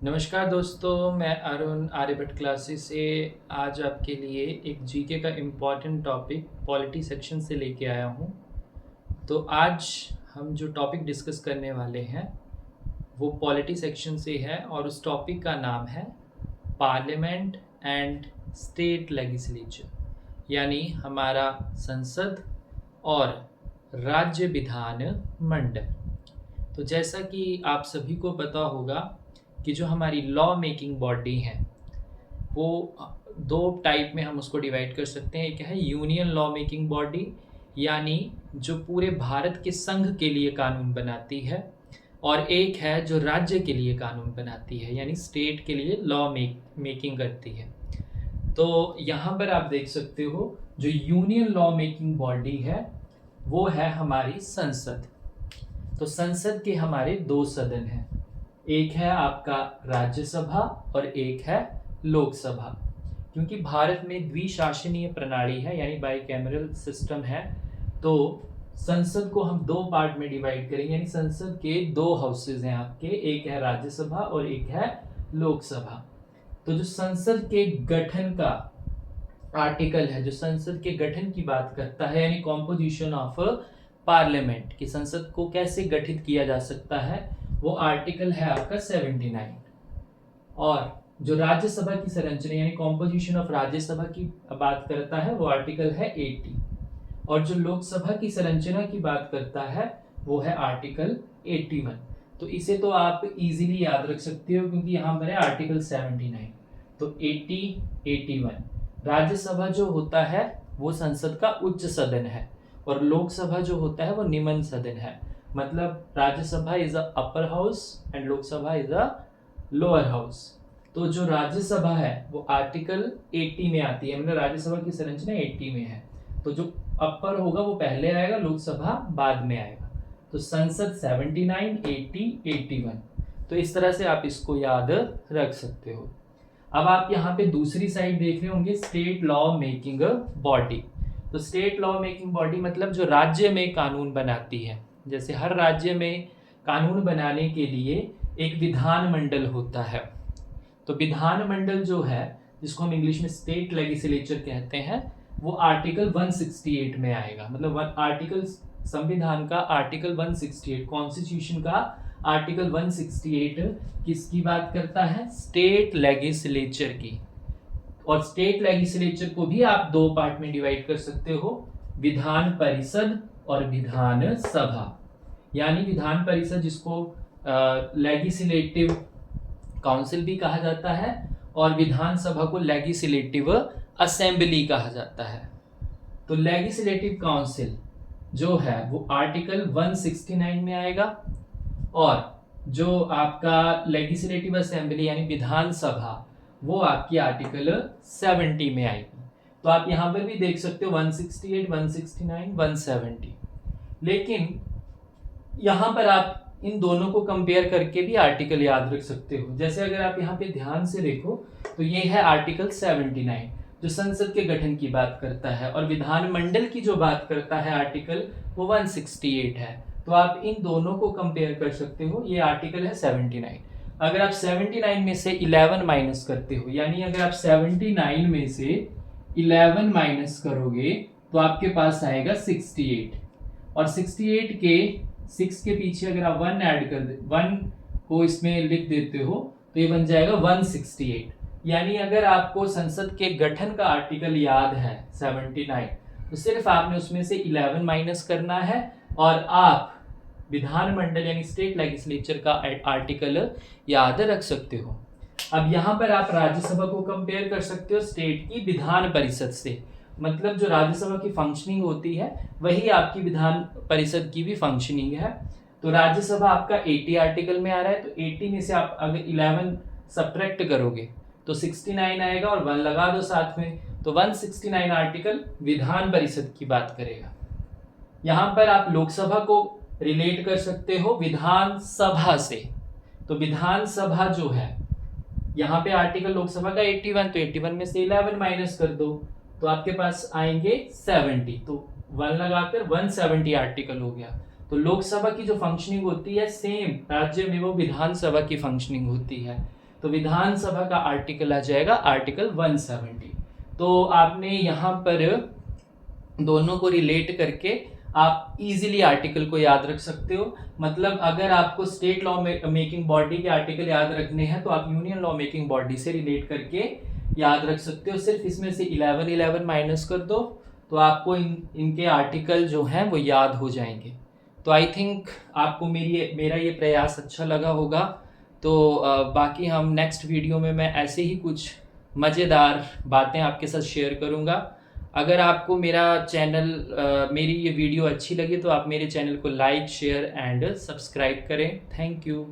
नमस्कार दोस्तों, मैं अरुण आर्यभट्ट क्लासेस से आज आपके लिए एक जीके का इम्पॉर्टेंट टॉपिक पॉलिटी सेक्शन से लेके आया हूँ। तो आज हम जो टॉपिक डिस्कस करने वाले हैं वो पॉलिटी सेक्शन से है और उस टॉपिक का नाम है पार्लियामेंट एंड स्टेट लेजिस्लेचर, यानी हमारा संसद और राज्य विधान मंडल। तो जैसा कि आप सभी को पता होगा कि जो हमारी लॉ मेकिंग बॉडी है वो दो टाइप में हम उसको डिवाइड कर सकते हैं। एक है यूनियन लॉ मेकिंग बॉडी, यानी जो पूरे भारत के संघ के लिए कानून बनाती है, और एक है जो राज्य के लिए कानून बनाती है, यानी स्टेट के लिए लॉ मेकिंग करती है। तो यहाँ पर आप देख सकते हो जो यूनियन लॉ मेकिंग बॉडी है वो है हमारी संसद। तो संसद के हमारे दो सदन हैं, एक है आपका राज्यसभा और एक है लोकसभा। क्योंकि भारत में द्विशासनीय प्रणाली है, यानी बाइकैमरल सिस्टम है, तो संसद को हम दो पार्ट में डिवाइड करेंगे। यानी संसद के दो हाउसेज हैं आपके, एक है राज्यसभा और एक है लोकसभा। तो जो संसद के गठन का आर्टिकल है, जो संसद के गठन की बात करता है, यानी कॉम्पोजिशन ऑफ पार्लियामेंट, कि संसद को कैसे गठित किया जा सकता है, वो आर्टिकल है आपका 79। और जो राज्यसभा की संरचना यानी कॉम्पोजिशन ऑफ राज्यसभा की बात करता है वो आर्टिकल है 80। और जो लोकसभा की संरचना की बात करता है वो है आर्टिकल 81। तो इसे तो आप इजीली याद रख सकते हो क्योंकि यहाँ पर है आर्टिकल 79। तो 80, 81। राज्यसभा जो होता है वो संसद का उच्च सदन है और लोकसभा जो होता है वो निम्न सदन है। मतलब Rajya Sabha is a upper house and Lok Sabha is a lower house. तो जो राज्यसभा है वो आर्टिकल 80 में आती है, मतलब राज्यसभा की संरचना 80 में है। तो जो अपर होगा वो पहले आएगा, लोकसभा बाद में आएगा। तो संसद 79, 80, 81। तो इस तरह से आप इसको याद रख सकते हो। अब आप यहाँ पे दूसरी साइड देख रहे होंगे, स्टेट लॉ मेकिंग बॉडी। तो स्टेट लॉ मेकिंग बॉडी मतलब जो राज्य में कानून बनाती है। जैसे हर राज्य में कानून बनाने के लिए एक विधान मंडल होता है। तो विधान मंडल जो है, जिसको हम इंग्लिश में स्टेट लेजिस्लेचर कहते हैं, वो आर्टिकल 168 में आएगा। मतलब आर्टिकल संविधान का आर्टिकल 168, कॉन्स्टिट्यूशन का आर्टिकल 168 किसकी बात करता है? स्टेट लेजिस्लेचर की। और स्टेट लेजिस्लेचर को भी आप दो पार्ट में डिवाइड कर सकते हो, विधान परिषद और विधान सभा। यानी विधान परिषद जिसको लेजिस्लेटिव काउंसिल भी कहा जाता है और विधानसभा को लेजिस्लेटिव असेंबली कहा जाता है। तो लेजिस्लेटिव काउंसिल जो है वो आर्टिकल 169 में आएगा और जो आपका लेजिस्लेटिव असेंबली यानी विधानसभा वो आपकी आर्टिकल 70 में आएगी। तो आप यहां पर भी देख सकते हो 168, 169, 170। लेकिन यहां पर आप इन दोनों को कंपेयर करके भी आर्टिकल याद रख सकते हो। जैसे अगर आप यहाँ पे ध्यान से देखो तो ये है आर्टिकल 79 जो संसद के गठन की बात करता है, और विधानमंडल की जो बात करता है आर्टिकल वो 168 है। तो आप इन दोनों को कंपेयर कर सकते हो। ये आर्टिकल है 79। अगर आप 79 में से 11 माइनस करते हो, यानी अगर आप 79 में से 11 माइनस करोगे तो आपके पास आएगा 68। और 68 के 6 के पीछे अगर आप 1 ऐड कर दे, 1 को इसमें लिख देते हो तो ये बन जाएगा 168। यानी अगर आपको संसद के गठन का आर्टिकल याद है 79, तो सिर्फ आपने उसमें से 11 माइनस करना है और आप विधानमंडल यानी स्टेट लेजिस्लेचर का आर्टिकल याद रख सकते हो। अब यहाँ पर आप राज्यसभा को कंपेयर कर सकते हो स्टेट की विधान परिषद से। मतलब जो राज्यसभा की फंक्शनिंग होती है वही आपकी विधान परिषद की भी फंक्शनिंग है। तो राज्यसभा आपका 80 आर्टिकल में आ रहा है, तो 80 में से आप अगर 11 सब्ट्रैक्ट करोगे तो 69 आएगा और 1 लगा दो साथ में, तो 169 आर्टिकल विधान परिषद की बात करेगा। यहाँ पर आप लोकसभा को रिलेट कर सकते हो विधानसभा से। तो विधानसभा जो है यहाँ पे आर्टिकल लोकसभा का 81, तो 81 में से 11 माइनस कर दो तो आपके पास आएंगे 70। तो 1 लगाकर 170 आर्टिकल हो गया। तो लोकसभा की जो फंक्शनिंग होती है सेम राज्य में वो विधानसभा की फंक्शनिंग होती है। तो तो विधानसभा का आर्टिकल आ जाएगा आर्टिकल 170। तो आपने यहाँ पर दोनों को रिलेट करके आप इजीली आर्टिकल को याद रख सकते हो। मतलब अगर आपको स्टेट लॉ मेकिंग बॉडी के आर्टिकल याद रखने हैं तो आप यूनियन लॉ मेकिंग बॉडी से रिलेट करके याद रख सकते हो। सिर्फ इसमें से 11 माइनस कर दो तो आपको इनके आर्टिकल जो हैं वो याद हो जाएंगे। तो आई थिंक आपको मेरा ये प्रयास अच्छा लगा होगा। तो बाकी हम नेक्स्ट वीडियो में मैं ऐसे ही कुछ मज़ेदार बातें आपके साथ शेयर करूँगा। अगर आपको मेरा चैनल मेरी ये वीडियो अच्छी लगी तो आप मेरे चैनल को लाइक शेयर एंड सब्सक्राइब करें। Thank you.